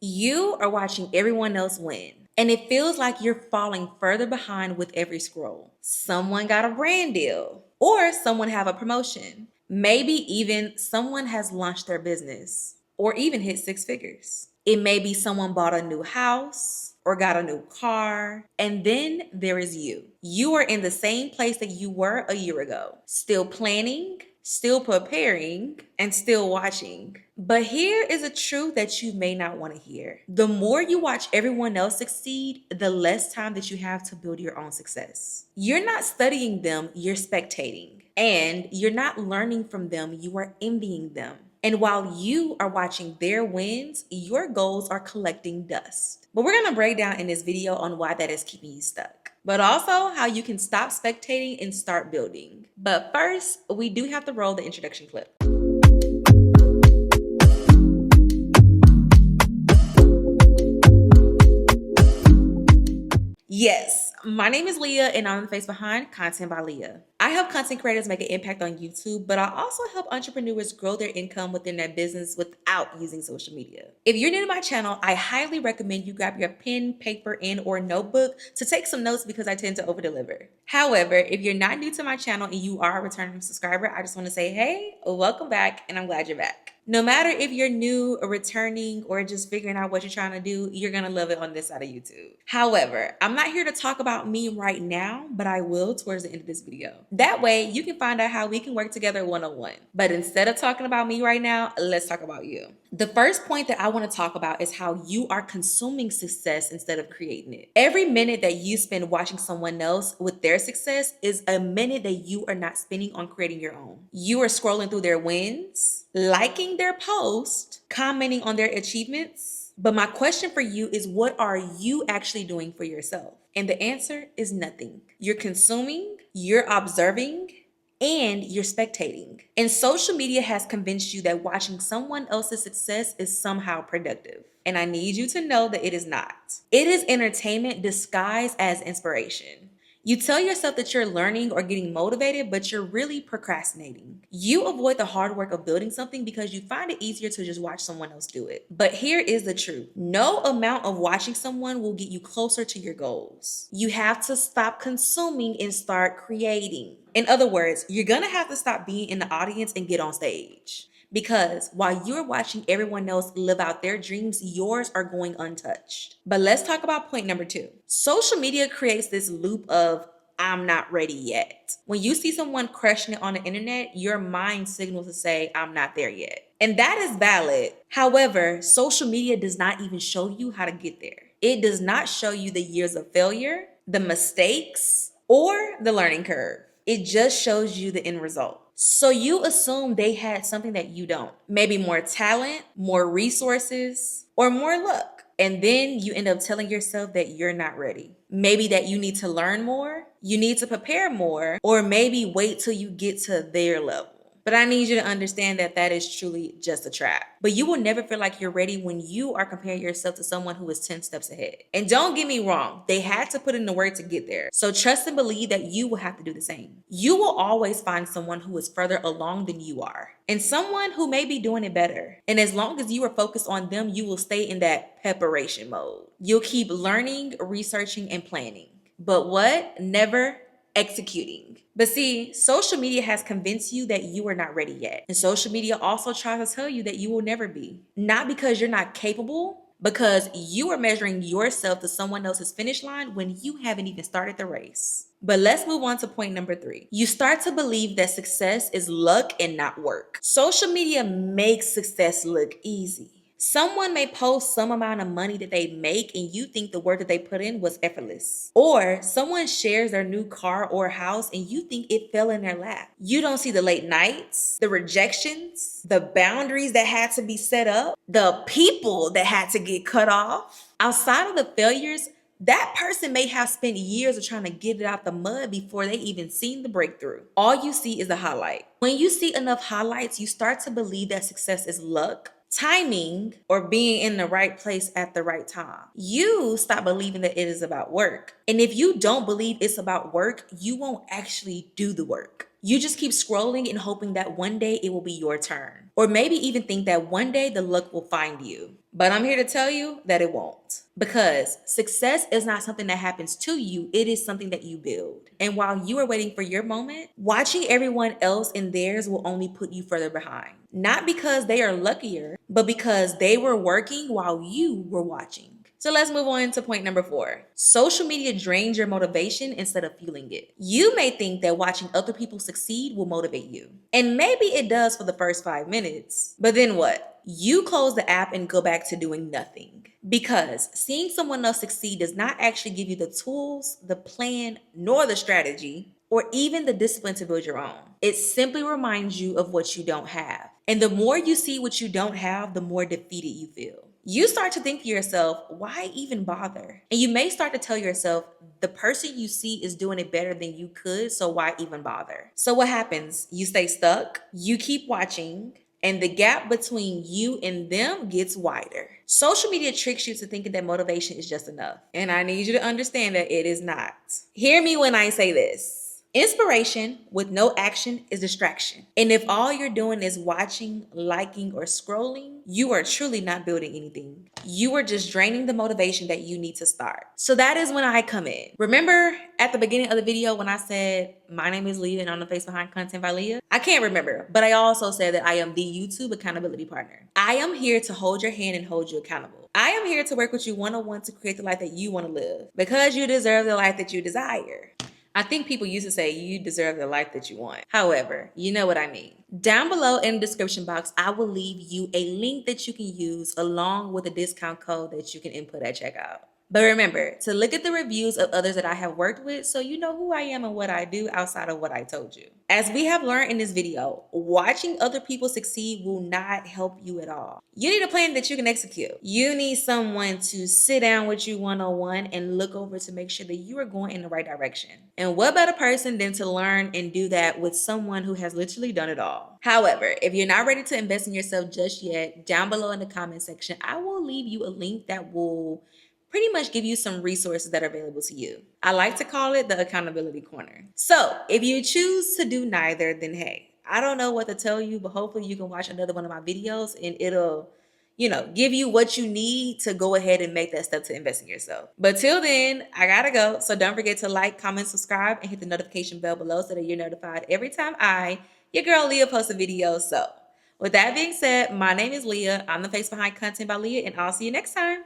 You are watching everyone else win, and it feels like you're falling further behind with every scroll. Someone got a brand deal, or someone have a promotion. Maybe even someone has launched their business, or even hit six figures. It may be someone bought a new house or got a new car. And then there is you. You are in the same place that you were a year ago, still planning, still preparing, and still watching. But here is a truth that you may not want to hear. The more you watch everyone else succeed, the less time that you have to build your own success. You're not studying them, you're spectating. And you're not learning from them, you are envying them. And while you are watching their wins, your goals are collecting dust. But we're going to break down in this video on why that is keeping you stuck, but also how you can stop spectating and start building. But first, we do have to roll the introduction clip. Yes, my name is Leah and I'm the face behind Content by Leah. I help content creators make an impact on YouTube, but I also help entrepreneurs grow their income within their business without using social media. If you're new to my channel, I highly recommend you grab your pen, paper, and or notebook to take some notes because I tend to over-deliver. However, if you're not new to my channel and you are a returning subscriber, I just want to say, hey, welcome back, and I'm glad you're back. No matter if you're new or returning or just figuring out what you're trying to do, you're going to love it on this side of YouTube. However, I'm not here to talk about me right now, but I will towards the end of this video. That way you can find out how we can work together one-on-one. But instead of talking about me right now, let's talk about you. The first point that I want to talk about is how you are consuming success instead of creating it. Every minute that you spend watching someone else with their success is a minute that you are not spending on creating your own. You are scrolling through their wins, liking their post, commenting on their achievements. But my question for you is, what are you actually doing for yourself? And the answer is nothing. You're consuming, you're observing, and you're spectating. And social media has convinced you that watching someone else's success is somehow productive. And I need you to know that it is not. It is entertainment disguised as inspiration. You tell yourself that you're learning or getting motivated, but you're really procrastinating. You avoid the hard work of building something because you find it easier to just watch someone else do it. But here is the truth. No amount of watching someone will get you closer to your goals. You have to stop consuming and start creating. In other words, you're gonna have to stop being in the audience and get on stage. Because while you're watching everyone else live out their dreams, yours are going untouched. But let's talk about point number 2. Social media creates this loop of I'm not ready yet. When you see someone crushing it on the internet, your mind signals to say, I'm not there yet. And that is valid. However, social media does not even show you how to get there. It does not show you the years of failure, the mistakes, or the learning curve. It just shows you the end result. So you assume they had something that you don't. Maybe more talent, more resources, or more luck. And then you end up telling yourself that you're not ready. Maybe that you need to learn more, you need to prepare more, or maybe wait till you get to their level. But I need you to understand that that is truly just a trap. But you will never feel like you're ready when you are comparing yourself to someone who is 10 steps ahead. And don't get me wrong, they had to put in the work to get there. So trust and believe that you will have to do the same. You will always find someone who is further along than you are, and someone who may be doing it better. And as long as you are focused on them, you will stay in that preparation mode. You'll keep learning, researching, and planning. But what? Never executing. But see, social media has convinced you that you are not ready yet. And social media also tries to tell you that you will never be. Not because you're not capable, because you are measuring yourself to someone else's finish line when you haven't even started the race. But let's move on to point number 3. You start to believe that success is luck and not work. Social media makes success look easy. Someone may post some amount of money that they make and you think the work that they put in was effortless. Or someone shares their new car or house and you think it fell in their lap. You don't see the late nights, the rejections, the boundaries that had to be set up, the people that had to get cut off. Outside of the failures, that person may have spent years of trying to get it out the mud before they even seen the breakthrough. All you see is the highlight. When you see enough highlights, you start to believe that success is luck, timing, or being in the right place at the right time. You stop believing that it is about work. And if you don't believe it's about work, you won't actually do the work. You just keep scrolling and hoping that one day it will be your turn. Or maybe even think that one day the luck will find you. But I'm here to tell you that it won't. Because success is not something that happens to you, it is something that you build. And while you are waiting for your moment, watching everyone else and theirs will only put you further behind. Not because they are luckier, but because they were working while you were watching. So let's move on to point number 4. Social media drains your motivation instead of fueling it. You may think that watching other people succeed will motivate you. And maybe it does for the first 5 minutes. But then what? You close the app and go back to doing nothing. Because seeing someone else succeed does not actually give you the tools, the plan, nor the strategy, or even the discipline to build your own. It simply reminds you of what you don't have. And the more you see what you don't have, the more defeated you feel. You start to think to yourself, why even bother? And you may start to tell yourself, the person you see is doing it better than you could, so why even bother? So what happens? You stay stuck, you keep watching, and the gap between you and them gets wider. Social media tricks you to thinking that motivation is just enough. And I need you to understand that it is not. Hear me when I say this. Inspiration with no action is distraction. And if all you're doing is watching, liking, or scrolling, you are truly not building anything. You are just draining the motivation that you need to start. So that is when I come in. Remember at the beginning of the video when I said, my name is Leea and I'm the face behind Content by Leea? I can't remember, but I also said that I am the YouTube accountability partner. I am here to hold your hand and hold you accountable. I am here to work with you one-on-one to create the life that you want to live because you deserve the life that you desire. I think people used to say you deserve the life that you want. However, you know what I mean. Down below in the description box, I will leave you a link that you can use along with a discount code that you can input at checkout. But remember to look at the reviews of others that I have worked with so you know who I am and what I do outside of what I told you. As we have learned in this video, watching other people succeed will not help you at all. You need a plan that you can execute. You need someone to sit down with you one-on-one and look over to make sure that you are going in the right direction. And what better person than to learn and do that with someone who has literally done it all? However, if you're not ready to invest in yourself just yet, down below in the comment section, I will leave you a link that will pretty much give you some resources that are available to you. I like to call it the accountability corner. So if you choose to do neither, then hey, I don't know what to tell you, but hopefully you can watch another one of my videos and it'll, give you what you need to go ahead and make that step to invest in yourself. But till then, I gotta go. So don't forget to like, comment, subscribe, and hit the notification bell below so that you're notified every time your girl Leea, posts a video. So with that being said, my name is Leea. I'm the face behind Content by Leea, and I'll see you next time.